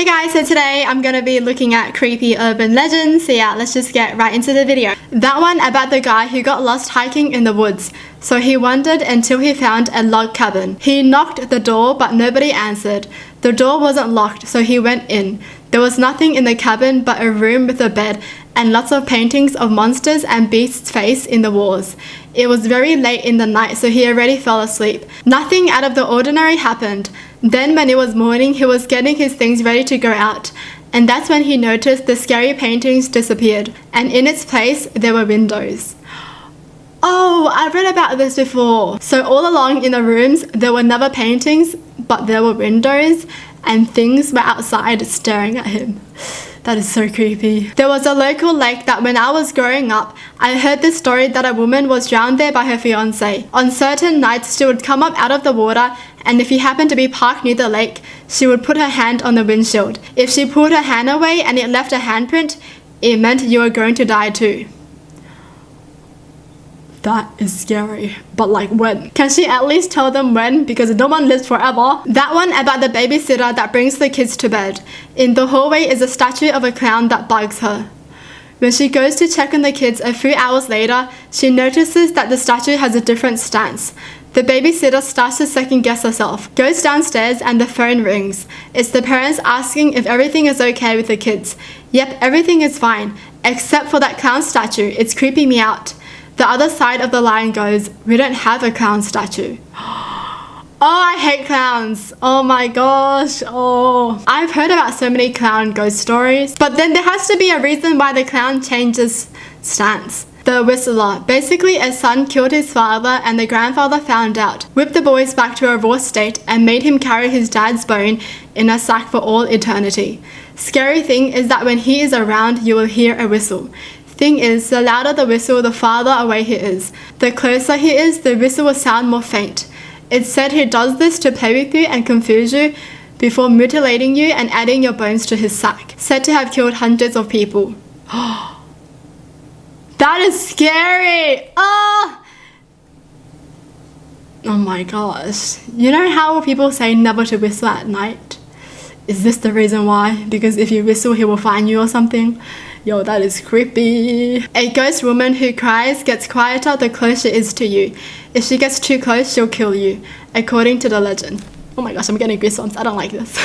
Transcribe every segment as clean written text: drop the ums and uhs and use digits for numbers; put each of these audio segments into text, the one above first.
Hey guys, so today I'm going to be looking at creepy urban legends. So yeah, let's just get right into the video. That one about the guy who got lost hiking in the woods. So he wandered until he found a log cabin. He knocked at the door but nobody answered. The door wasn't locked, so he went in. There was nothing in the cabin but a room with a bed and lots of paintings of monsters and beasts' face in the walls. It was very late in the night, so he already fell asleep. Nothing out of the ordinary happened. Then when it was morning, he was getting his things ready to go out. And that's when he noticed the scary paintings disappeared. And in its place, there were windows. Oh, I've read about this before. So all along in the rooms, there were never paintings, but there were windows and things were outside staring at him. That is so creepy. There was a local lake that when I was growing up, I heard this story that a woman was drowned there by her fiancé. On certain nights, she would come up out of the water, and if he happened to be parked near the lake, she would put her hand on the windshield. If she pulled her hand away and it left a handprint, it meant you were going to die too. That is scary. But like when? Can she at least tell them when? Because no one lives forever. That one about the babysitter that brings the kids to bed. In the hallway is a statue of a clown that bugs her. When she goes to check on the kids a few hours later, she notices that the statue has a different stance. The babysitter starts to second guess herself, goes downstairs and the phone rings. It's the parents asking if everything is okay with the kids. Yep, everything is fine, except for that clown statue. It's creeping me out. The other side of the line goes, we don't have a clown statue. Oh, I hate clowns. Oh my gosh. Oh, I've heard about so many clown ghost stories, but then there has to be a reason why the clown changes stance. Therissalah. Basically, a son killed his father and the grandfather found out, whipped the boys back to a raw state and made him carry his dad's bone in a sack for all eternity. Scary thing is that when he is around, you will hear a whistle. Thing is, the louder the whistle, the farther away he is. The closer he is, the whistle will sound more faint. It's said he does this to play with you and confuse you before mutilating you and adding your bones to his sack. Said to have killed hundreds of people. That is scary! Oh my gosh. You know how people say never to whistle at night? Is this the reason why? Because if you whistle, he will find you or something? Yo, that is creepy. A ghost woman who cries gets quieter the closer she is to you. If she gets too close, she'll kill you, according to the legend. Oh my gosh, I'm getting goosebumps. I don't like this.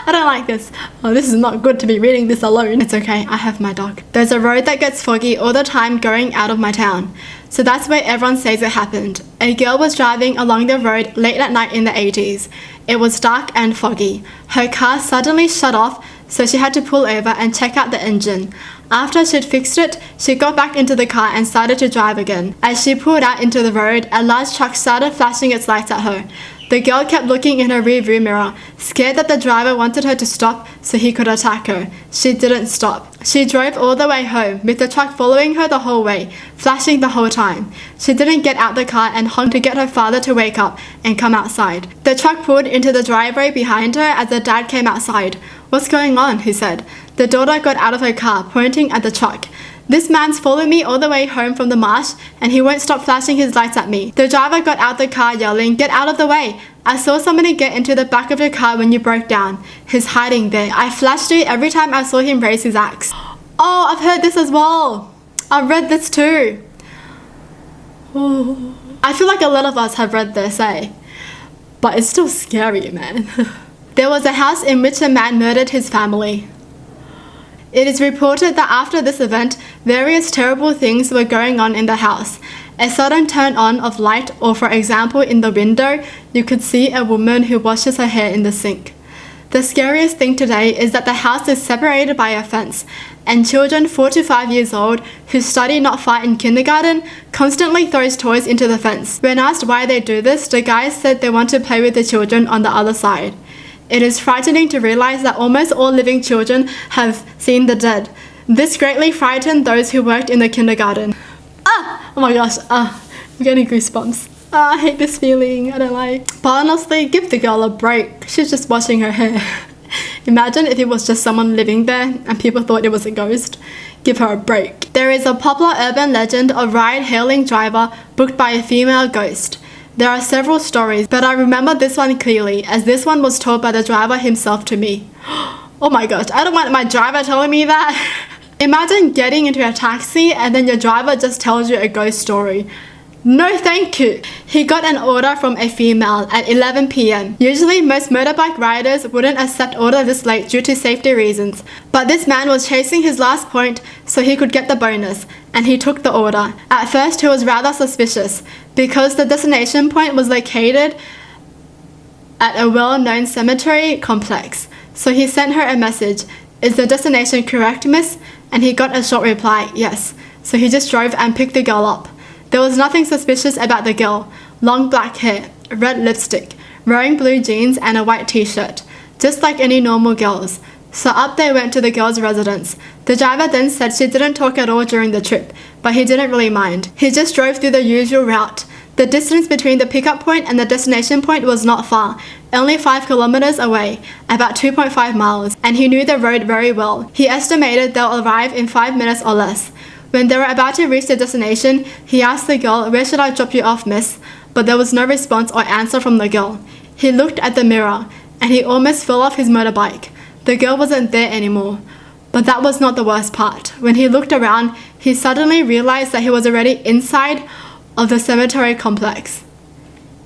I don't like this. Oh, this is not good to be reading this alone. It's okay, I have my dog. There's a road that gets foggy all the time going out of my town. So that's where everyone says it happened. A girl was driving along the road late at night in the 80s. It was dark and foggy. Her car suddenly shut off, so she had to pull over and check out the engine. After she'd fixed it, she got back into the car and started to drive again. As she pulled out into the road, a large truck started flashing its lights at her. The girl kept looking in her rearview mirror, scared that the driver wanted her to stop so he could attack her. She didn't stop. She drove all the way home, with the truck following her the whole way, flashing the whole time. She didn't get out the car and honked to get her father to wake up and come outside. The truck pulled into the driveway behind her as the dad came outside. "What's going on?" he said. The daughter got out of her car, pointing at the truck. "This man's followed me all the way home from the marsh and he won't stop flashing his lights at me." The driver got out the car yelling, "Get out of the way! I saw somebody get into the back of your car when you broke down. He's hiding there. I flashed you every time I saw him raise his axe." Oh, I've heard this as well. I've read this too. Oh. I feel like a lot of us have read this, eh? But it's still scary, man. There was a house in which a man murdered his family. It is reported that after this event, various terrible things were going on in the house. A sudden turn on of light, or for example in the window, you could see a woman who washes her hair in the sink. The scariest thing today is that the house is separated by a fence, and children 4 to 5 years old who study not far in kindergarten constantly throws toys into the fence. When asked why they do this, the guys said they want to play with the children on the other side. It is frightening to realize that almost all living children have seen the dead. This greatly frightened those who worked in the kindergarten. Oh my gosh, I'm getting goosebumps. I hate this feeling, I don't like. But honestly, give the girl a break. She's just washing her hair. Imagine if it was just someone living there and people thought it was a ghost. Give her a break. There is a popular urban legend of ride-hailing driver booked by a female ghost. There are several stories, but I remember this one clearly, as this one was told by the driver himself to me. Oh my gosh, I don't want my driver telling me that. Imagine getting into a taxi and then your driver just tells you a ghost story. No thank you. He got an order from a female at 11 p.m. Usually most motorbike riders wouldn't accept order this late due to safety reasons, but this man was chasing his last point so he could get the bonus, and he took the order. At first he was rather suspicious because the destination point was located at a well-known cemetery complex. So he sent her a message, "Is the destination correct, miss?" And he got a short reply, "Yes." So he just drove and picked the girl up. There was nothing suspicious about the girl. Long black hair, red lipstick, wearing blue jeans and a white t-shirt, just like any normal girls. So up they went to the girl's residence. The driver then said she didn't talk at all during the trip, but he didn't really mind. He just drove through the usual route. The distance between the pickup point and the destination point was not far, only 5 kilometers away, about 2.5 miles, and he knew the road very well. He estimated they'll arrive in 5 minutes or less. When they were about to reach their destination, he asked the girl, "Where should I drop you off, miss?" But there was no response or answer from the girl. He looked at the mirror, and he almost fell off his motorbike. The girl wasn't there anymore. But that was not the worst part. When he looked around, he suddenly realized that he was already inside of the cemetery complex.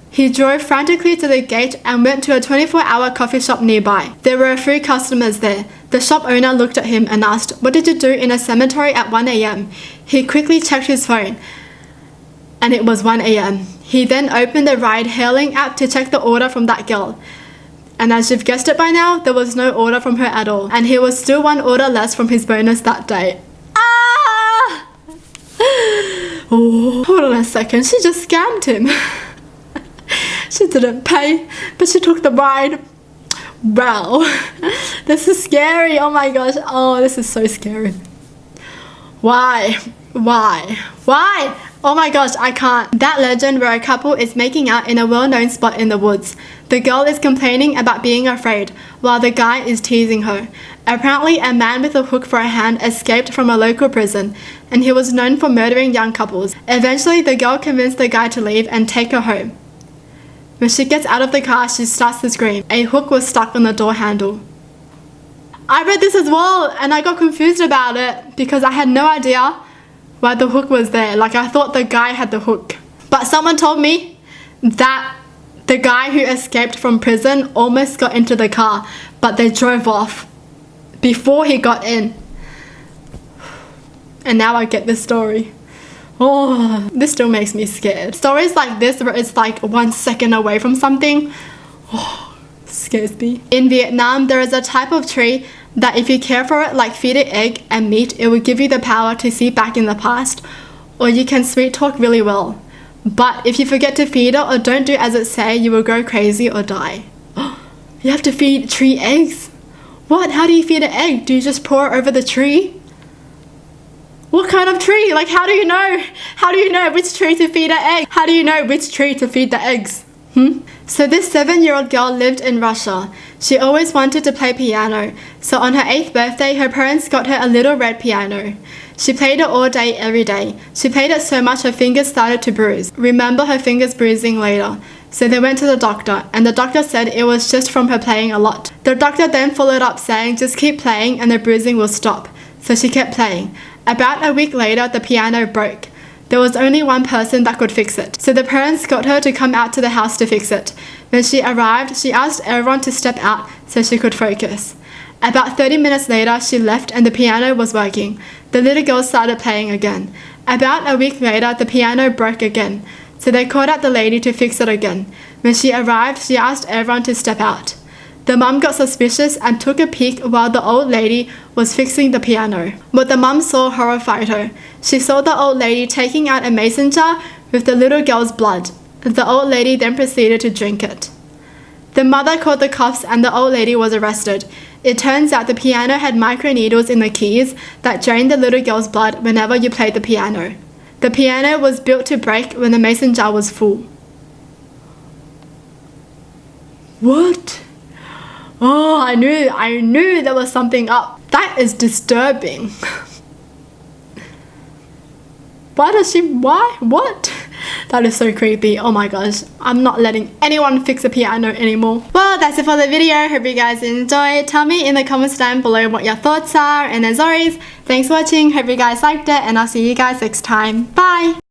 He drove frantically to the gate and went to a 24-hour coffee shop nearby. There were a few customers there. The shop owner looked at him and asked, "What did you do in a cemetery at 1 a.m.? He quickly checked his phone, and it was 1 a.m. He then opened the ride-hailing app to check the order from that girl. And as you've guessed it by now, there was no order from her at all. And he was still 1 order less from his bonus that day. Ah! Oh, hold on a second. She just scammed him. She didn't pay, but she took the ride. Wow. This is scary. Oh my gosh. Oh, this is so scary. Why? Why? Why? Oh my gosh, I can't. That legend where a couple is making out in a well-known spot in the woods. The girl is complaining about being afraid, while the guy is teasing her. Apparently, a man with a hook for a hand escaped from a local prison, and he was known for murdering young couples. Eventually, the girl convinced the guy to leave and take her home. When she gets out of the car, she starts to scream. A hook was stuck on the door handle. I read this as well, and I got confused about it because I had no idea why the hook was there. Like, I thought the guy had the hook. But someone told me that the guy who escaped from prison almost got into the car, but they drove off before he got in. And now I get this story. Oh, this still makes me scared. Stories like this where it's like 1 second away from something, oh, scares me. In Vietnam, there is a type of tree that if you care for it, like feed it egg and meat, it will give you the power to see back in the past, or you can sweet talk really well. But if you forget to feed it or don't do as it say, you will go crazy or die. You have to feed tree eggs? What? How do you feed an egg? Do you just pour it over the tree? What kind of tree? Like, how do you know? How do you know which tree to feed an egg? How do you know which tree to feed the eggs? So this 7-year-old girl lived in Russia. She always wanted to play piano. So on her 8th birthday, her parents got her a little red piano. She played it all day, every day. She played it so much her fingers started to bruise. Remember her fingers bruising later. So they went to the doctor, and the doctor said it was just from her playing a lot. The doctor then followed up saying, just keep playing and the bruising will stop. So she kept playing. About a week later, the piano broke. There was only one person that could fix it. So the parents got her to come out to the house to fix it. When she arrived, she asked everyone to step out so she could focus. About 30 minutes later, she left and the piano was working. The little girl started playing again. About a week later, the piano broke again. So they called out the lady to fix it again. When she arrived, she asked everyone to step out. The mum got suspicious and took a peek while the old lady was fixing the piano. What the mum saw horrified her. She saw the old lady taking out a mason jar with the little girl's blood. The old lady then proceeded to drink it. The mother called the cops and the old lady was arrested. It turns out the piano had microneedles in the keys that drained the little girl's blood whenever you played the piano. The piano was built to break when the mason jar was full. What? Oh, I knew there was something up. That is disturbing. Why? What? That is so creepy. Oh my gosh, I'm not letting anyone fix a piano anymore. Well, that's it for the video. Hope you guys enjoyed. Tell me in the comments down below what your thoughts are, and as always, thanks for watching. Hope you guys liked it, and I'll see you guys next time. Bye!